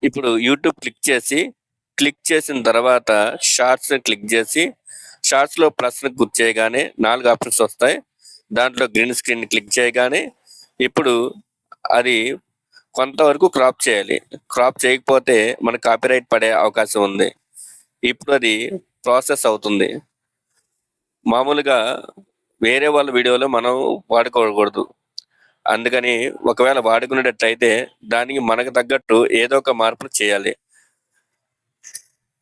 ఇప్పుడు YouTube click చేసిన తర్వాత షార్ట్స్ క్లిక్ చేసి, షార్ట్స్‌లో ప్లస్‌ని క్లిక్ చేయగానే 4 ఆప్షన్స్ వస్తాయి. దాంట్లో గ్రీన్ స్క్రీన్ క్లిక్ చేయగానే ఇప్పుడు అది కొంతవరకు క్రాప్ చేయాలి. క్రాప్ చేయకపోతే మనకు కాపీరైట్ పడే అవకాశం ఉంది. ఇప్పుడు అది ప్రాసెస్ అవుతుంది. మామూలుగా వేరే వాళ్ళ వీడియోలో మనం వాడుకోకూడదు. అందుకని ఒకవేళ వాడుకునేటట్టయితే దానికి మనకు తగ్గట్టు ఏదో ఒక మార్పులు చేయాలి.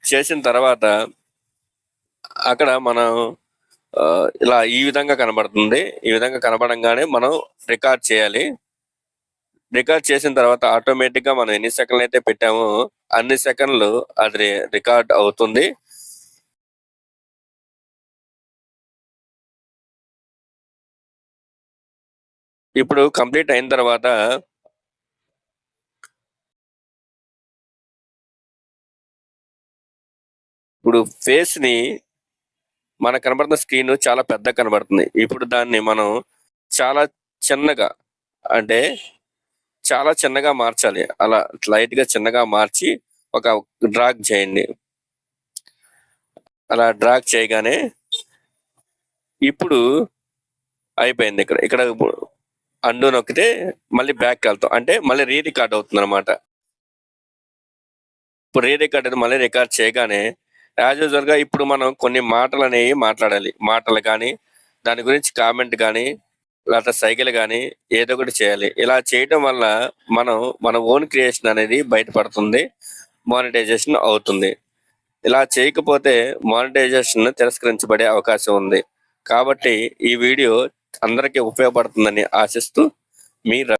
చేసిన తర్వాత అక్కడ మనం ఇలా ఈ విధంగా కనబడుతుంది. ఈ విధంగా కనపడంగానే మనం రికార్డ్ చేయాలి. రికార్డ్ చేసిన తర్వాత ఆటోమేటిక్‌గా మనం ఎన్ని సెకన్లయితే పెట్టామో అన్ని సెకన్లు అది రికార్డ్ అవుతుంది. ఇప్పుడు కంప్లీట్ అయిన తర్వాత ఇప్పుడు ఫేస్‌ని మనకు కనబడుతున్న స్క్రీన్ చాలా పెద్దగా కనబడుతుంది. ఇప్పుడు దాన్ని మనం చాలా చిన్నగా అంటే చాలా చిన్నగా మార్చాలి. అలా లైట్‌గా చిన్నగా మార్చి ఒక డ్రాగ్ చేయండి. అలా డ్రాగ్ చేయగానే ఇప్పుడు అయిపోయింది ఇక్కడ. ఇక్కడ అండు నొక్కితే మళ్ళీ బ్యాక్‌కెళ్తాం. అంటే మళ్ళీ రికార్డ్ అవుతుందనమాట. ఇప్పుడు రికార్డ్ అది మళ్ళీ రికార్డ్ చేయగానే యాజ్ యూజువల్‌గా ఇప్పుడు మనం కొన్ని మాటలనేవి మాట్లాడాలి. మాటలు గాని, దాని గురించి కామెంట్ గాని, లేకపోతే సైగలు గాని ఏదో ఒకటి చేయాలి. ఇలా చేయటం వల్ల మనం మన ఓన్ క్రియేషన్ అనేది బయటపడుతుంది. మానిటైజేషన్ అవుతుంది. ఇలా చేయకపోతే మానిటైజేషన్ తిరస్కరించబడే అవకాశం ఉంది. కాబట్టి ఈ వీడియో అందరికీ ఉపయోగపడుతుందని ఆశిస్తూ మీ